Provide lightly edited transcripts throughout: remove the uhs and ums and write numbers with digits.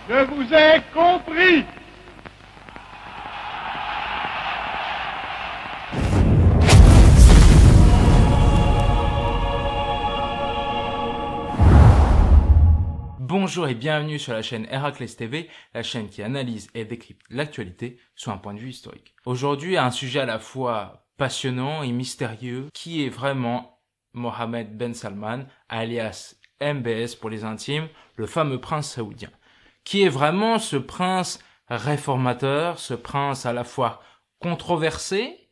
Je vous ai compris. Bonjour et bienvenue sur la chaîne Héraclès TV, la chaîne qui analyse et décrypte l'actualité sous un point de vue historique. Aujourd'hui, un sujet à la fois passionnant et mystérieux, qui est vraiment Mohammed Ben Salman, alias MBS pour les intimes, le fameux prince saoudien. Qui est vraiment ce prince réformateur, ce prince à la fois controversé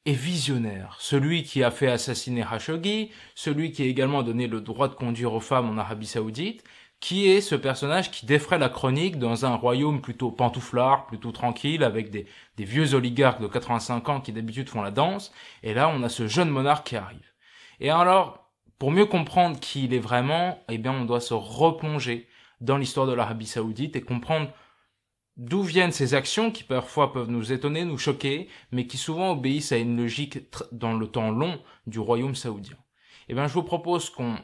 et visionnaire, celui qui a fait assassiner Khashoggi, celui qui a également donné le droit de conduire aux femmes en Arabie Saoudite, qui est ce personnage qui défraie la chronique dans un royaume plutôt pantouflard, plutôt tranquille, avec des vieux oligarques de 85 ans qui d'habitude font la danse, et là on a ce jeune monarque qui arrive. Et alors, pour mieux comprendre qui il est vraiment, eh bien on doit se replonger dans l'histoire de l'Arabie Saoudite et comprendre d'où viennent ces actions qui parfois peuvent nous étonner, nous choquer, mais qui souvent obéissent à une logique dans le temps long du royaume saoudien. Eh bien je vous propose qu'on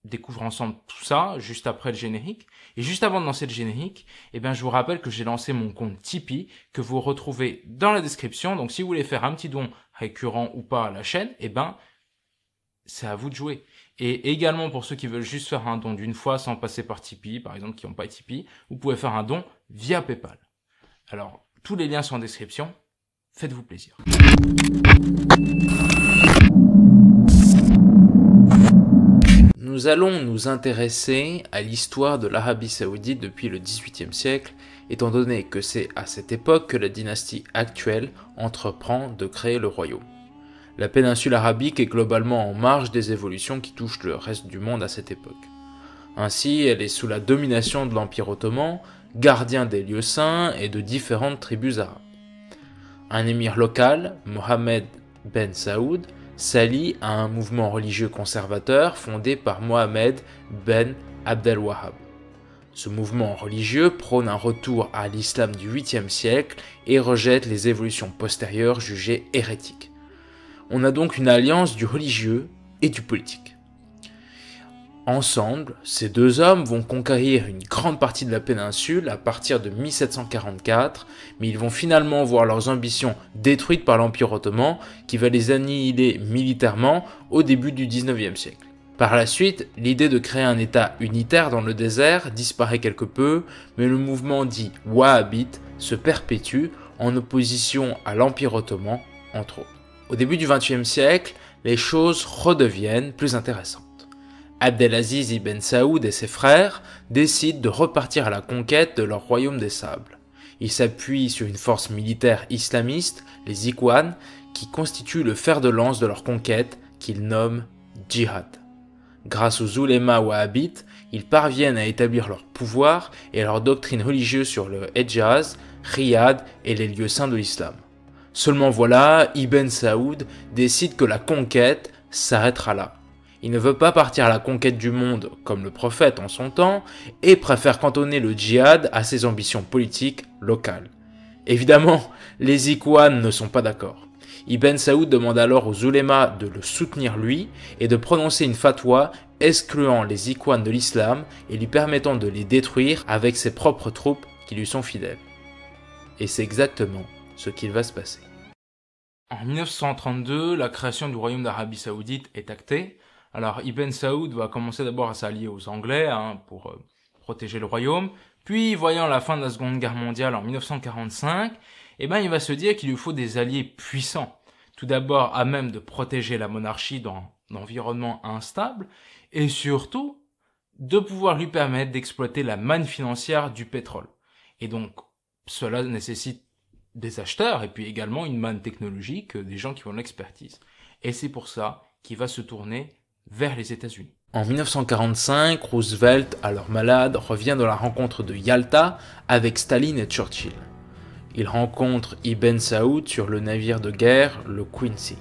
découvre ensemble tout ça, juste après le générique. Et juste avant de lancer le générique, eh bien, je vous rappelle que j'ai lancé mon compte Tipeee, que vous retrouvez dans la description. Donc, si vous voulez faire un petit don récurrent ou pas à la chaîne, eh ben, c'est à vous de jouer. Et également, pour ceux qui veulent juste faire un don d'une fois sans passer par Tipeee, par exemple, qui n'ont pas Tipeee, vous pouvez faire un don via PayPal. Alors, tous les liens sont en description. Faites-vous plaisir. Nous allons nous intéresser à l'histoire de l'Arabie Saoudite depuis le XVIIIe siècle, étant donné que c'est à cette époque que la dynastie actuelle entreprend de créer le royaume. La péninsule arabique est globalement en marge des évolutions qui touchent le reste du monde à cette époque. Ainsi, elle est sous la domination de l'Empire ottoman, gardien des lieux saints et de différentes tribus arabes. Un émir local, Mohammed Ben Saoud, s'allie à un mouvement religieux conservateur fondé par Mohammed Ben Abdel Wahhab. Ce mouvement religieux prône un retour à l'islam du 8e siècle et rejette les évolutions postérieures jugées hérétiques. On a donc une alliance du religieux et du politique. Ensemble, ces deux hommes vont conquérir une grande partie de la péninsule à partir de 1744, mais ils vont finalement voir leurs ambitions détruites par l'Empire ottoman qui va les annihiler militairement au début du 19e siècle. Par la suite, l'idée de créer un État unitaire dans le désert disparaît quelque peu, mais le mouvement dit wahhabite se perpétue en opposition à l'Empire ottoman, entre autres. Au début du 20e siècle, les choses redeviennent plus intéressantes. Abdelaziz ibn Saoud et ses frères décident de repartir à la conquête de leur royaume des sables. Ils s'appuient sur une force militaire islamiste, les Ikhwan, qui constituent le fer de lance de leur conquête qu'ils nomment djihad. Grâce aux oulémas wahhabites, ils parviennent à établir leur pouvoir et leur doctrine religieuse sur le Hedjaz, Riyad et les lieux saints de l'islam. Seulement voilà, Ibn Saoud décide que la conquête s'arrêtera là. Il ne veut pas partir à la conquête du monde comme le prophète en son temps et préfère cantonner le djihad à ses ambitions politiques locales. Évidemment, les Ikhwan ne sont pas d'accord. Ibn Saoud demande alors aux oulémas de le soutenir lui et de prononcer une fatwa excluant les Ikhwan de l'islam et lui permettant de les détruire avec ses propres troupes qui lui sont fidèles. Et c'est exactement ce qu'il va se passer. En 1932, la création du royaume d'Arabie Saoudite est actée. Alors Ibn Saoud va commencer d'abord à s'allier aux Anglais pour protéger le royaume. Puis, voyant la fin de la Seconde Guerre mondiale en 1945, il va se dire qu'il lui faut des alliés puissants. Tout d'abord à même de protéger la monarchie dans un environnement instable et surtout de pouvoir lui permettre d'exploiter la manne financière du pétrole. Et donc cela nécessite des acheteurs et puis également une manne technologique, des gens qui ont l'expertise. Et c'est pour ça qu'il va se tourner vers les États-Unis. En 1945, Roosevelt, alors malade, revient de la rencontre de Yalta avec Staline et Churchill. Il rencontre Ibn Saoud sur le navire de guerre, le Quincy,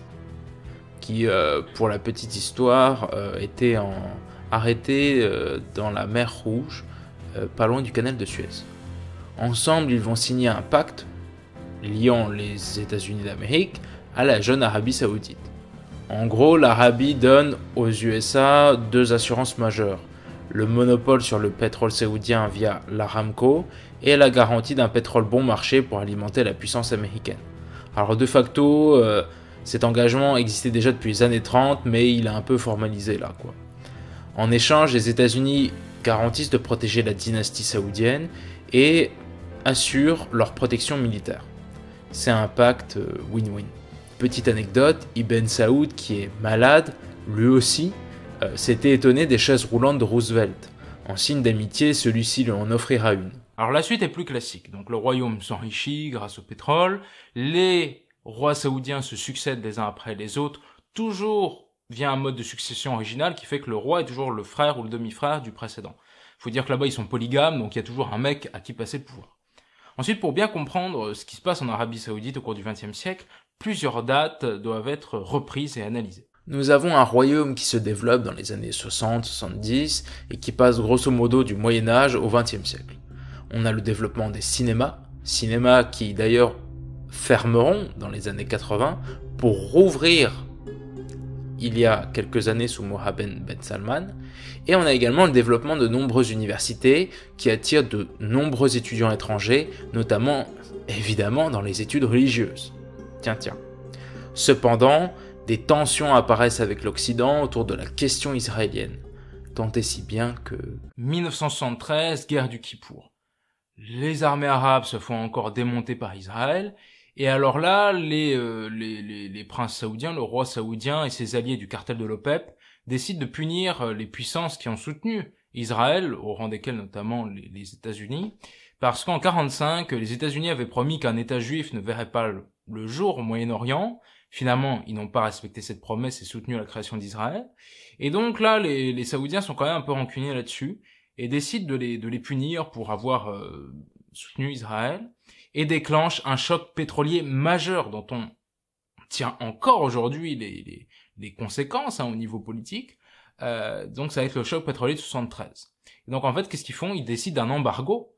qui, pour la petite histoire, était arrêté dans la mer Rouge, pas loin du canal de Suez. Ensemble, ils vont signer un pacte liant les États-Unis d'Amérique à la jeune Arabie Saoudite. En gros, l'Arabie donne aux USA deux assurances majeures, le monopole sur le pétrole saoudien via l'Aramco et la garantie d'un pétrole bon marché pour alimenter la puissance américaine. Alors de facto, cet engagement existait déjà depuis les années 30, mais il a un peu formalisé là, quoi. En échange, les États-Unis garantissent de protéger la dynastie saoudienne et assurent leur protection militaire. C'est un pacte win-win. Petite anecdote, Ibn Saoud, qui est malade, lui aussi, s'était étonné des chaises roulantes de Roosevelt. En signe d'amitié, celui-ci lui en offrira une. Alors la suite est plus classique. Donc le royaume s'enrichit grâce au pétrole, les rois saoudiens se succèdent les uns après les autres, toujours via un mode de succession original qui fait que le roi est toujours le frère ou le demi-frère du précédent. Faut dire que là-bas ils sont polygames, donc il y a toujours un mec à qui passer le pouvoir. Ensuite, pour bien comprendre ce qui se passe en Arabie Saoudite au cours du XXe siècle, plusieurs dates doivent être reprises et analysées. Nous avons un royaume qui se développe dans les années 60-70 et qui passe grosso modo du Moyen-Âge au XXe siècle. On a le développement des cinémas qui d'ailleurs fermeront dans les années 80 pour rouvrir il y a quelques années sous Mohammed Ben Salman. Et on a également le développement de nombreuses universités qui attirent de nombreux étudiants étrangers, notamment évidemment dans les études religieuses. Tiens. Cependant, des tensions apparaissent avec l'Occident autour de la question israélienne. Tant et si bien que... 1973, guerre du Kippour. Les armées arabes se font encore démonter par Israël, et alors là, les princes saoudiens, le roi saoudien et ses alliés du cartel de l'OPEP décident de punir les puissances qui ont soutenu Israël, au rang desquelles notamment les États-Unis, parce qu'en 1945, les États-Unis avaient promis qu'un État juif ne verrait pas le jour au Moyen-Orient. Finalement, ils n'ont pas respecté cette promesse et soutenu la création d'Israël. Et donc là, les Saoudiens sont quand même un peu rancuniers là-dessus et décident de les punir pour avoir soutenu Israël et déclenchent un choc pétrolier majeur dont on tient encore aujourd'hui les conséquences au niveau politique. Donc ça va être le choc pétrolier de 73. Et donc en fait, qu'est-ce qu'ils font? Ils décident d'un embargo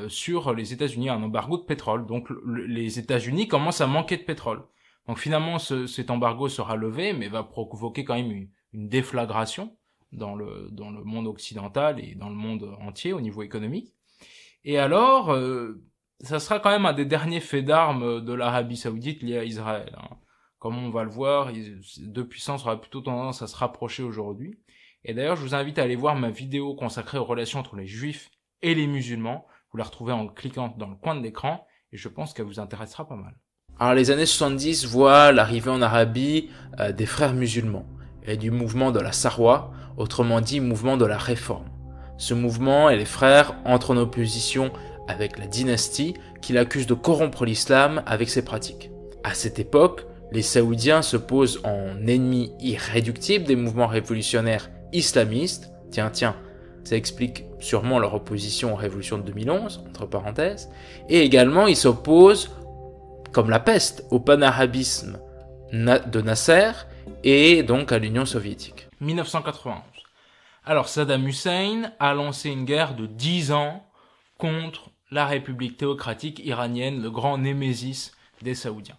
sur les États-Unis, un embargo de pétrole. Donc les États-Unis commencent à manquer de pétrole. Donc finalement, cet embargo sera levé, mais va provoquer quand même une déflagration dans le monde occidental et dans le monde entier au niveau économique. Et alors, ça sera quand même un des derniers faits d'armes de l'Arabie Saoudite liés à Israël. Comme on va le voir, ces deux puissances auraient plutôt tendance à se rapprocher aujourd'hui. Et d'ailleurs, je vous invite à aller voir ma vidéo consacrée aux relations entre les Juifs et les musulmans. Vous la retrouvez en cliquant dans le coin de l'écran, et je pense qu'elle vous intéressera pas mal. Alors les années 70 voient l'arrivée en Arabie des frères musulmans et du mouvement de la Sarwa, autrement dit mouvement de la réforme. Ce mouvement et les frères entrent en opposition avec la dynastie qui l'accuse de corrompre l'islam avec ses pratiques. À cette époque, les Saoudiens se posent en ennemis irréductibles des mouvements révolutionnaires islamistes. Tiens, ça explique sûrement leur opposition aux révolutions de 2011, entre parenthèses. Et également, ils s'opposent comme la peste au panarabisme de Nasser et donc à l'Union soviétique. 1991. Alors Saddam Hussein a lancé une guerre de 10 ans contre la République théocratique iranienne, le grand némésis des Saoudiens.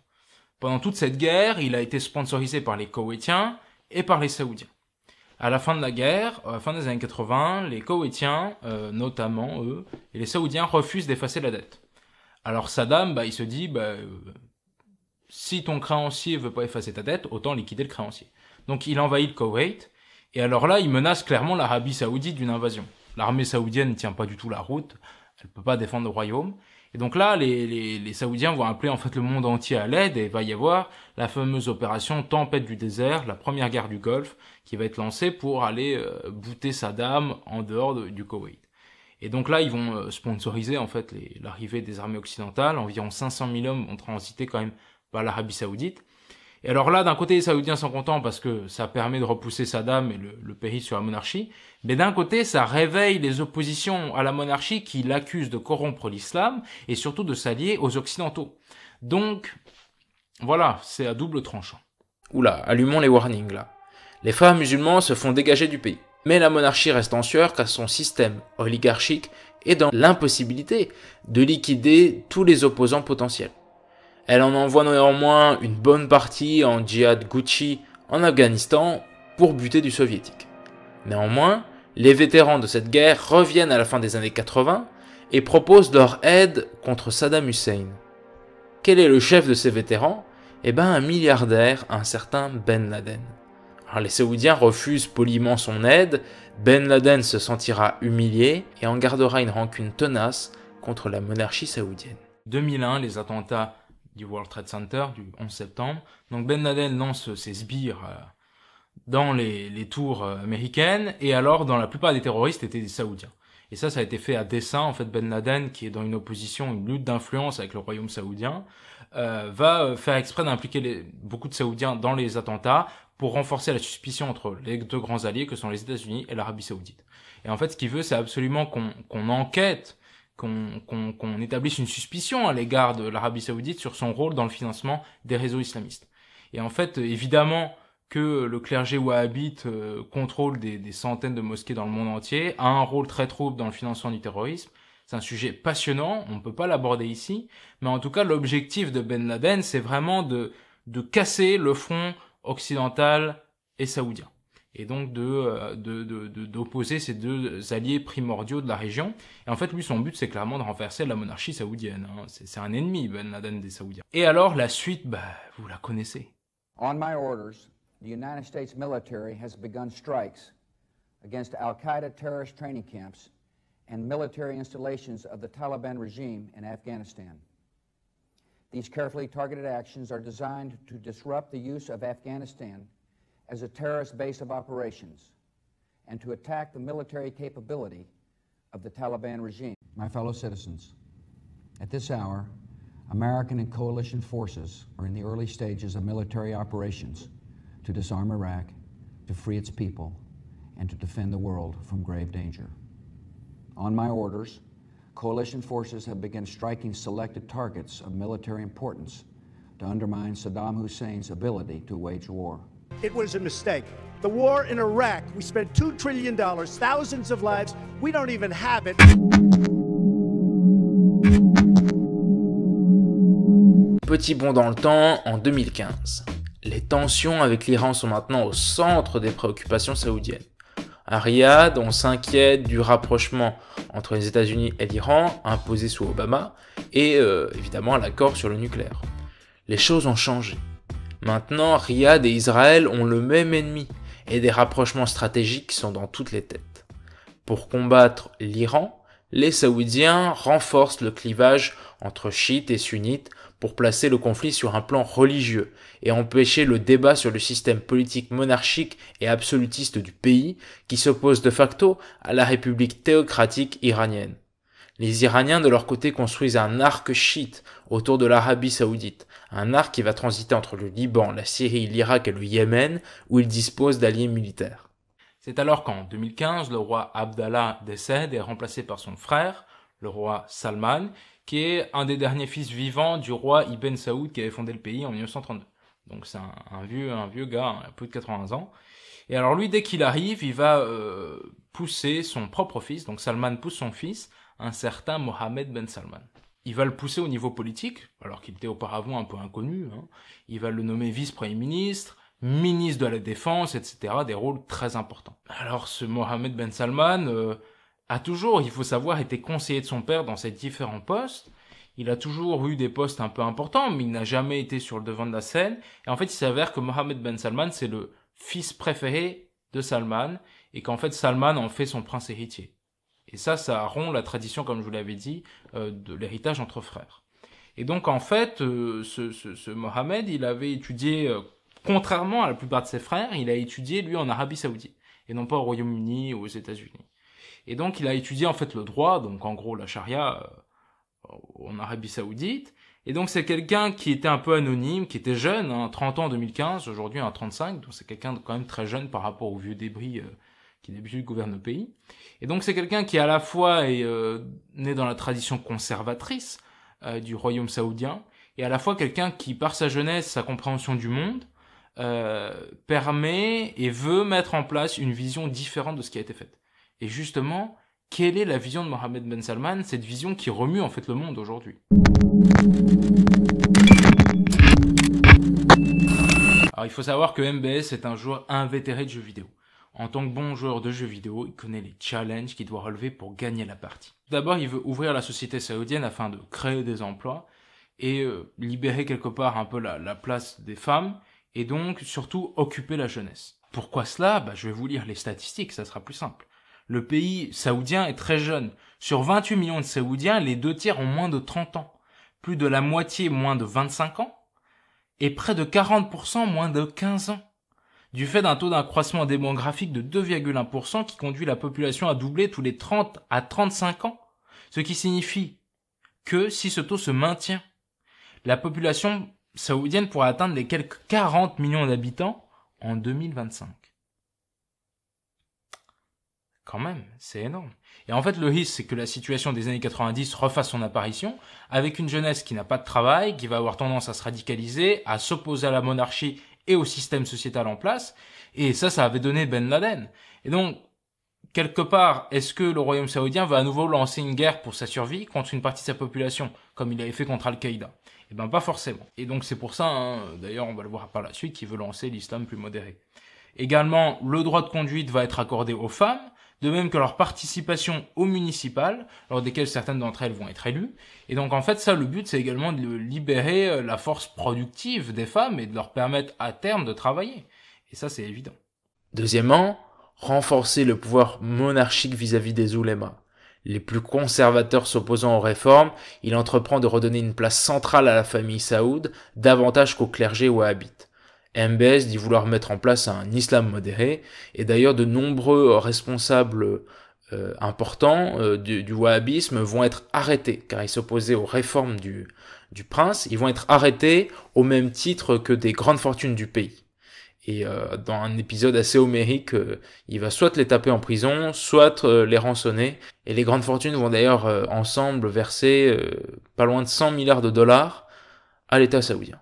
Pendant toute cette guerre, il a été sponsorisé par les Koweïtiens et par les Saoudiens. À la fin de la guerre, à la fin des années 80, les Koweïtiens, notamment eux, et les Saoudiens refusent d'effacer la dette. Alors Saddam, il se dit, si ton créancier veut pas effacer ta dette, autant liquider le créancier. Donc il envahit le Koweït, et alors là, il menace clairement l'Arabie Saoudite d'une invasion. L'armée saoudienne ne tient pas du tout la route, elle peut pas défendre le royaume. Et donc là, les Saoudiens vont appeler en fait le monde entier à l'aide, et il va y avoir la fameuse opération Tempête du désert, la première guerre du Golfe, qui va être lancée pour aller bouter Saddam en dehors du Koweït. Et donc là, ils vont sponsoriser en fait l'arrivée des armées occidentales. Environ 500 000 hommes vont transiter quand même par l'Arabie Saoudite. Et alors là, d'un côté, les Saoudiens sont contents parce que ça permet de repousser Saddam et le pays sur la monarchie. Mais d'un côté, ça réveille les oppositions à la monarchie qui l'accusent de corrompre l'islam et surtout de s'allier aux Occidentaux. Donc, voilà, c'est à double tranchant. Oula, allumons les warnings là. Les frères musulmans se font dégager du pays. Mais la monarchie reste en sueur car son système oligarchique est dans l'impossibilité de liquider tous les opposants potentiels. Elle en envoie néanmoins une bonne partie en djihad Gucci en Afghanistan pour buter du soviétique. Néanmoins, Les vétérans de cette guerre reviennent à la fin des années 80 et proposent leur aide contre Saddam Hussein. Quel est le chef de ces vétérans? Eh ben un milliardaire, un certain Ben Laden. Alors les Saoudiens refusent poliment son aide, Ben Laden se sentira humilié et en gardera une rancune tenace contre la monarchie saoudienne. 2001, les attentats du World Trade Center du 11 septembre. Donc Ben Laden lance ses sbires dans les tours américaines, et alors dans la plupart des terroristes étaient des Saoudiens. Et ça a été fait à dessein. En fait, Ben Laden, qui est dans une opposition, une lutte d'influence avec le royaume saoudien, va faire exprès d'impliquer beaucoup de Saoudiens dans les attentats pour renforcer la suspicion entre les deux grands alliés que sont les États-Unis et l'Arabie saoudite. Et en fait, ce qu'il veut, c'est absolument qu'on enquête, qu'on établisse une suspicion à l'égard de l'Arabie saoudite sur son rôle dans le financement des réseaux islamistes. Et en fait, évidemment que le clergé wahhabite contrôle des centaines de mosquées dans le monde entier, a un rôle très trouble dans le financement du terrorisme. C'est un sujet passionnant, on ne peut pas l'aborder ici, mais en tout cas, l'objectif de Ben Laden, c'est vraiment de casser le front occidental et saoudien, et donc d'opposer ces deux alliés primordiaux de la région. Et en fait, lui, son but, c'est clairement de renverser la monarchie saoudienne. C'est un ennemi, Ben Laden, des Saoudiens. Et alors, la suite, vous la connaissez. On my orders, the United States military has begun strikes against Al-Qaeda terrorist training camps and military installations of the Taliban regime in Afghanistan. These carefully targeted actions are designed to disrupt the use of Afghanistan as a terrorist base of operations and to attack the military capability of the Taliban regime. My fellow citizens, at this hour, American and coalition forces are in the early stages of military operations to disarm Iraq, to free its people, and to defend the world from grave danger. On my orders, coalition forces have begun striking selected targets of military importance to undermine Saddam Hussein's ability to wage war. It was a mistake. The war in Iraq, we spent $2 trillion, thousands of lives. We don't even have it. Petit bond dans le temps, en 2015. Les tensions avec l'Iran sont maintenant au centre des préoccupations saoudiennes. À Riyad, on s'inquiète du rapprochement entre les États-Unis et l'Iran, imposé sous Obama, et évidemment l'accord sur le nucléaire. Les choses ont changé. Maintenant, Riyad et Israël ont le même ennemi, et des rapprochements stratégiques sont dans toutes les têtes. Pour combattre l'Iran, les Saoudiens renforcent le clivage entre chiites et sunnites pour placer le conflit sur un plan religieux et empêcher le débat sur le système politique monarchique et absolutiste du pays qui s'oppose de facto à la république théocratique iranienne. Les Iraniens de leur côté construisent un arc chiite autour de l'Arabie saoudite, un arc qui va transiter entre le Liban, la Syrie, l'Irak et le Yémen où ils disposent d'alliés militaires. C'est alors qu'en 2015, le roi Abdallah décède et est remplacé par son frère, le roi Salman, qui est un des derniers fils vivants du roi Ibn Saoud qui avait fondé le pays en 1932. Donc c'est un vieux gars, il a plus de 80 ans. Et alors lui, dès qu'il arrive, il va pousser son propre fils, donc Salman pousse son fils, un certain Mohammed Ben Salman. Il va le pousser au niveau politique, alors qu'il était auparavant un peu inconnu. Il va le nommer vice-premier ministre, ministre de la Défense, etc. Des rôles très importants. Alors ce Mohammed Ben Salman a toujours, il faut savoir, été conseiller de son père dans ses différents postes. Il a toujours eu des postes un peu importants, mais il n'a jamais été sur le devant de la scène. Et en fait, il s'avère que Mohammed Ben Salman, c'est le fils préféré de Salman, et qu'en fait, Salman en fait son prince héritier. Et ça rompt la tradition, comme je vous l'avais dit, de l'héritage entre frères. Et donc, en fait, ce Mohammed, il avait étudié, contrairement à la plupart de ses frères, il a étudié, lui, en Arabie Saoudite, et non pas au Royaume-Uni ou aux États-Unis. Et donc, il a étudié, en fait, le droit, donc en gros, la charia en Arabie Saoudite. Et donc, c'est quelqu'un qui était un peu anonyme, qui était jeune, 30 ans en 2015, aujourd'hui, 35, donc c'est quelqu'un de quand même très jeune par rapport aux vieux débris qui d'habitude gouvernent le pays. Et donc, c'est quelqu'un qui, à la fois, est né dans la tradition conservatrice du royaume saoudien, et à la fois quelqu'un qui, par sa jeunesse, sa compréhension du monde, permet et veut mettre en place une vision différente de ce qui a été fait. Et justement, quelle est la vision de Mohammed Ben Salman, cette vision qui remue en fait le monde aujourd'hui? Alors il faut savoir que MBS est un joueur invétéré de jeux vidéo. En tant que bon joueur de jeux vidéo, il connaît les challenges qu'il doit relever pour gagner la partie. D'abord, il veut ouvrir la société saoudienne afin de créer des emplois et libérer quelque part un peu la place des femmes et donc surtout occuper la jeunesse. Pourquoi cela ? Je vais vous lire les statistiques, ça sera plus simple. Le pays saoudien est très jeune. Sur 28 millions de Saoudiens, les 2 tiers ont moins de 30 ans. Plus de la moitié moins de 25 ans et près de 40% moins de 15 ans. Du fait d'un taux d'accroissement démographique de 2,1% qui conduit la population à doubler tous les 30 à 35 ans. Ce qui signifie que si ce taux se maintient, la population saoudienne pourrait atteindre les quelques 40 millions d'habitants en 2025. Quand même, c'est énorme. Et en fait, le risque, c'est que la situation des années 90 refasse son apparition, avec une jeunesse qui n'a pas de travail, qui va avoir tendance à se radicaliser, à s'opposer à la monarchie et au système sociétal en place. Et ça avait donné Ben Laden. Et donc, quelque part, est-ce que le royaume saoudien va à nouveau lancer une guerre pour sa survie contre une partie de sa population, comme il avait fait contre Al-Qaïda ? Eh ben, pas forcément. Et donc, c'est pour ça, d'ailleurs, on va le voir par la suite, qu'il veut lancer l'islam plus modéré. Également, le droit de conduite va être accordé aux femmes, de même que leur participation aux municipales, lors desquelles certaines d'entre elles vont être élues. Et donc en fait, ça, le but, c'est également de libérer la force productive des femmes et de leur permettre à terme de travailler. Et ça, c'est évident. Deuxièmement, renforcer le pouvoir monarchique vis-à-vis des oulémas. Les plus conservateurs s'opposant aux réformes, il entreprend de redonner une place centrale à la famille saoud, davantage qu'au clergé wahhabite. MBS dit vouloir mettre en place un islam modéré, et d'ailleurs de nombreux responsables importants du wahhabisme vont être arrêtés, car ils s'opposaient aux réformes du prince. Ils vont être arrêtés au même titre que des grandes fortunes du pays. Et dans un épisode assez homérique, il va soit les taper en prison, soit les rançonner, et les grandes fortunes vont d'ailleurs ensemble verser pas loin de 100 milliards de dollars à l'État saoudien.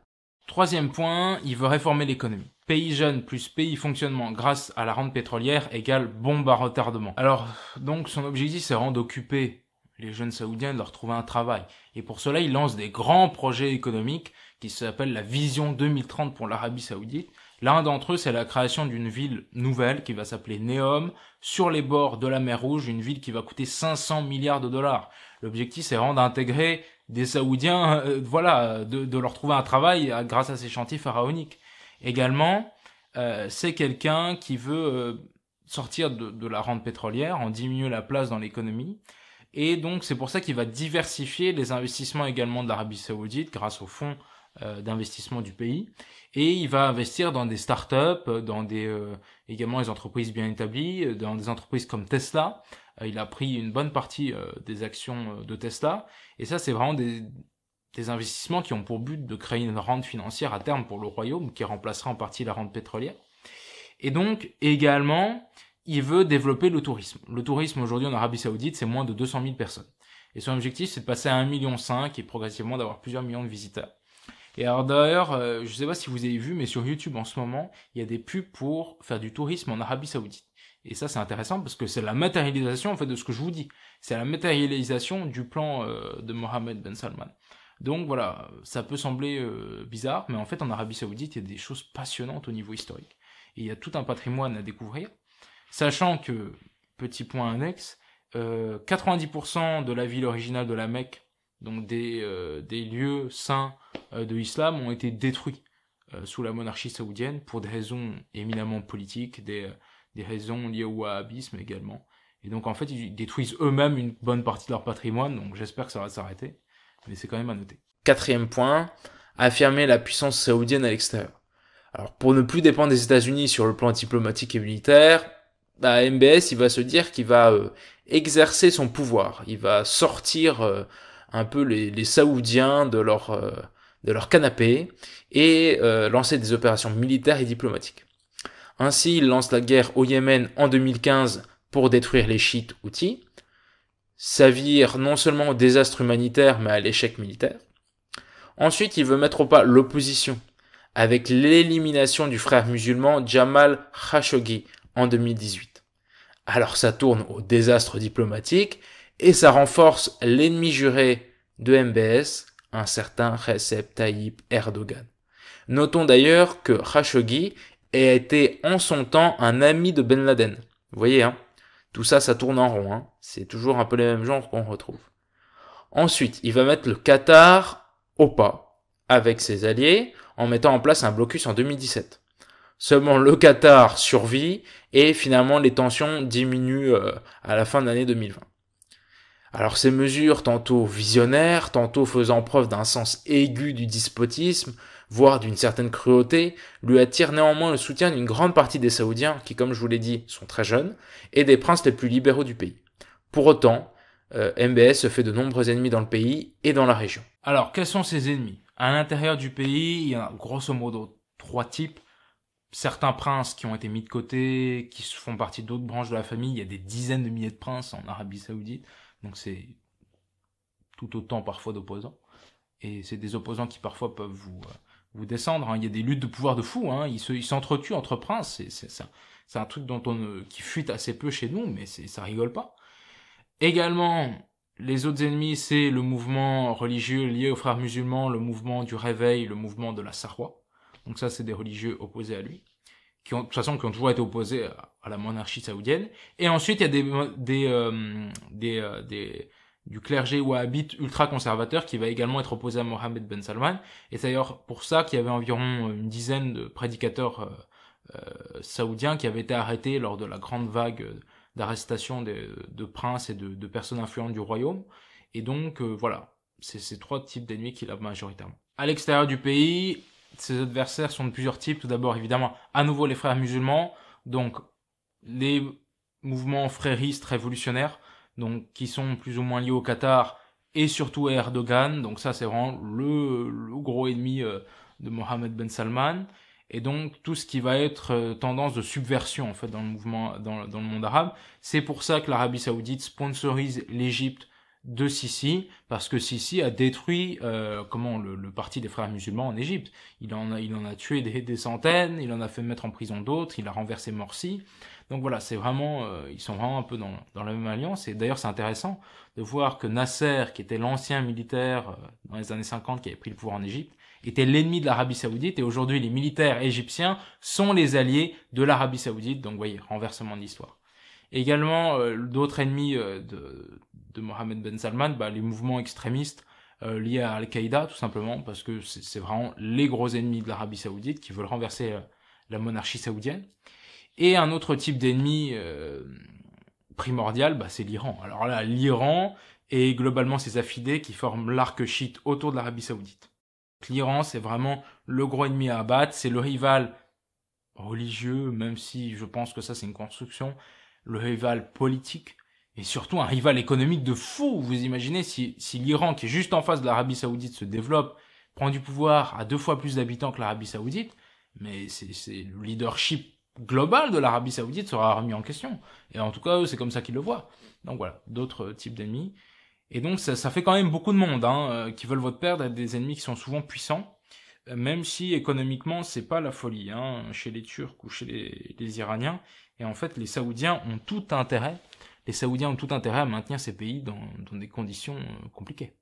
Troisième point, il veut réformer l'économie. Pays jeune plus pays fonctionnement grâce à la rente pétrolière égale bombe à retardement. Alors, donc, son objectif, c'est vraiment d'occuper les jeunes saoudiens, de leur trouver un travail. Et pour cela, il lance des grands projets économiques qui s'appellent la Vision 2030 pour l'Arabie Saoudite. L'un d'entre eux, c'est la création d'une ville nouvelle qui va s'appeler Neom, sur les bords de la mer Rouge, une ville qui va coûter 500 milliards de dollars. L'objectif, c'est vraiment d'intégrer des Saoudiens, de leur trouver un travail grâce à ces chantiers pharaoniques. Également, c'est quelqu'un qui veut sortir de la rente pétrolière, en diminuer la place dans l'économie. Et donc, c'est pour ça qu'il va diversifier les investissements également de l'Arabie Saoudite grâce au fonds d'investissement du pays. Et il va investir dans des startups, dans également des entreprises bien établies, dans des entreprises comme Tesla. Il a pris une bonne partie des actions de Tesla. Et ça, c'est vraiment des investissements qui ont pour but de créer une rente financière à terme pour le royaume, qui remplacera en partie la rente pétrolière. Et donc, également, il veut développer le tourisme. Le tourisme, aujourd'hui, en Arabie Saoudite, c'est moins de 200 000 personnes. Et son objectif, c'est de passer à 1,5 million et progressivement d'avoir plusieurs millions de visiteurs. Et alors d'ailleurs, je sais pas si vous avez vu, mais sur YouTube en ce moment, il y a des pubs pour faire du tourisme en Arabie Saoudite. Et ça, c'est intéressant parce que c'est la matérialisation, en fait, de ce que je vous dis. C'est la matérialisation du plan de Mohammed Ben Salman. Donc voilà, ça peut sembler bizarre, mais en fait, en Arabie Saoudite, il y a des choses passionnantes au niveau historique. Et il y a tout un patrimoine à découvrir. Sachant que, petit point annexe, 90% de la ville originale de la Mecque, donc des lieux saints de l'islam, ont été détruits sous la monarchie saoudienne pour des raisons éminemment politiques, des raisons liées au wahhabisme également. Et donc en fait, ils détruisent eux-mêmes une bonne partie de leur patrimoine, donc j'espère que ça va s'arrêter, mais c'est quand même à noter. Quatrième point, affirmer la puissance saoudienne à l'extérieur. Alors pour ne plus dépendre des États-Unis sur le plan diplomatique et militaire, MBS il va se dire qu'il va exercer son pouvoir, il va sortir un peu les Saoudiens de leur canapé et lancer des opérations militaires et diplomatiques. Ainsi, il lance la guerre au Yémen en 2015 pour détruire les chiites houthis, s'avire non seulement au désastre humanitaire mais à l'échec militaire. Ensuite, il veut mettre au pas l'opposition avec l'élimination du frère musulman Jamal Khashoggi en 2018. Alors ça tourne au désastre diplomatique et ça renforce l'ennemi juré de MBS, un certain Recep Tayyip Erdogan. Notons d'ailleurs que Khashoggi et a été en son temps un ami de Ben Laden. Vous voyez, hein, tout ça, ça tourne en rond. Hein. C'est toujours un peu les mêmes genres qu'on retrouve. Ensuite, il va mettre le Qatar au pas avec ses alliés en mettant en place un blocus en 2017. Seulement le Qatar survit et finalement les tensions diminuent à la fin de l'année 2020. Alors ces mesures, tantôt visionnaires, tantôt faisant preuve d'un sens aigu du despotisme, voire d'une certaine cruauté, lui attirent néanmoins le soutien d'une grande partie des Saoudiens qui, comme je vous l'ai dit, sont très jeunes, et des princes les plus libéraux du pays. Pour autant, MBS se fait de nombreux ennemis dans le pays et dans la région. Alors, quels sont ces ennemis? À l'intérieur du pays, il y a grosso modo 3 types. Certains princes qui ont été mis de côté, qui font partie d'autres branches de la famille. Il y a des dizaines de milliers de princes en Arabie Saoudite. Donc c'est tout autant parfois d'opposants. Et c'est des opposants qui parfois peuvent vous descendre. Hein. Il y a des luttes de pouvoir de fous. Hein. Ils s'entretuent entre princes. C'est un truc qui fuite assez peu chez nous, mais ça rigole pas. Également, les autres ennemis, c'est le mouvement religieux lié aux frères musulmans, le mouvement du réveil, le mouvement de la Sarwa. Donc ça, c'est des religieux opposés à lui, qui ont toujours été opposés à la monarchie saoudienne. Et ensuite, il y a du clergé wahhabite ultra-conservateur qui va également être opposé à Mohammed Ben Salman. Et c'est d'ailleurs pour ça qu'il y avait environ une dizaine de prédicateurs saoudiens qui avaient été arrêtés lors de la grande vague d'arrestation de princes et de personnes influentes du royaume. Et donc, voilà, c'est ces 3 types d'ennemis qu'il a majoritairement. À l'extérieur du pays, ses adversaires sont de plusieurs types. Tout d'abord, évidemment, à nouveau les frères musulmans, donc les mouvements fréristes révolutionnaires, donc qui sont plus ou moins liés au Qatar et surtout à Erdogan. Donc ça, c'est vraiment le gros ennemi de Mohammed Ben Salman. Et donc tout ce qui va être tendance de subversion en fait dans le mouvement, dans le monde arabe. C'est pour ça que l'Arabie Saoudite sponsorise l'Égypte de Sisi, parce que Sisi a détruit le parti des frères musulmans en Égypte. Il en a tué des centaines, il en a fait mettre en prison d'autres, il a renversé Morsi. Donc voilà, c'est vraiment ils sont vraiment un peu dans la même alliance. Et d'ailleurs c'est intéressant de voir que Nasser, qui était l'ancien militaire dans les années 50 qui avait pris le pouvoir en Égypte, était l'ennemi de l'Arabie Saoudite, et aujourd'hui les militaires égyptiens sont les alliés de l'Arabie Saoudite. Donc vous voyez, renversement de l'histoire. Également d'autres ennemis de Mohammed Ben Salman, les mouvements extrémistes liés à Al-Qaïda, tout simplement, parce que c'est vraiment les gros ennemis de l'Arabie Saoudite qui veulent renverser la monarchie saoudienne. Et un autre type d'ennemi primordial, c'est l'Iran. Alors là, l'Iran et globalement ses affidés qui forment l'arc chiite autour de l'Arabie Saoudite. L'Iran, c'est vraiment le gros ennemi à abattre, c'est le rival religieux, même si je pense que ça c'est une construction, le rival politique, et surtout un rival économique de fou. Vous imaginez si l'Iran, qui est juste en face de l'Arabie Saoudite, se développe, prend du pouvoir à 2 fois plus d'habitants que l'Arabie Saoudite, mais c'est le leadership global de l'Arabie Saoudite sera remis en question. Et en tout cas, eux, c'est comme ça qu'ils le voient. Donc voilà, d'autres types d'ennemis. Et donc ça fait quand même beaucoup de monde qui veulent votre perdre, des ennemis qui sont souvent puissants, même si économiquement c'est pas la folie chez les Turcs ou chez les Iraniens. Et en fait les Saoudiens ont tout intérêt à maintenir ces pays dans des conditions compliquées.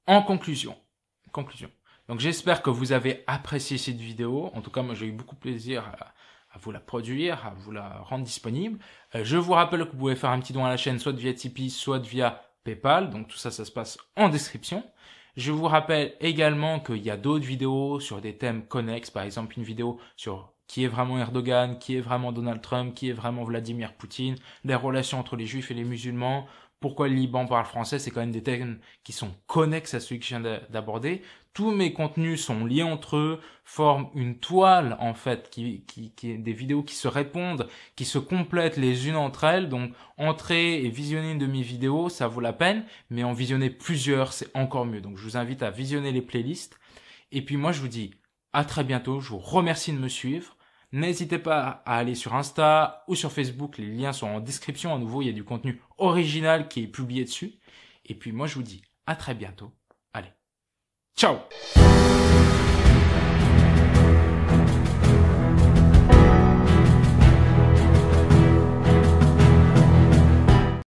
En conclusion. Donc j'espère que vous avez apprécié cette vidéo. En tout cas, moi j'ai eu beaucoup de plaisir à vous la produire, à vous la rendre disponible. Je vous rappelle que vous pouvez faire un petit don à la chaîne, soit via Tipeee, soit via PayPal. Donc tout ça, ça se passe en description. Je vous rappelle également qu'il y a d'autres vidéos sur des thèmes connexes. Par exemple, une vidéo sur qui est vraiment Erdogan, qui est vraiment Donald Trump, qui est vraiment Vladimir Poutine, les relations entre les juifs et les musulmans, pourquoi le Liban parle français. C'est quand même des thèmes qui sont connexes à celui que je viens d'aborder. Tous mes contenus sont liés entre eux, forment une toile en fait, qui est des vidéos qui se répondent, qui se complètent les unes entre elles. Donc entrer et visionner une de mes vidéos, ça vaut la peine, mais en visionner plusieurs, c'est encore mieux. Donc je vous invite à visionner les playlists. Et puis moi je vous dis à très bientôt, je vous remercie de me suivre. N'hésitez pas à aller sur Insta ou sur Facebook, les liens sont en description. À nouveau, il y a du contenu original qui est publié dessus. Et puis moi je vous dis à très bientôt. Allez, ciao!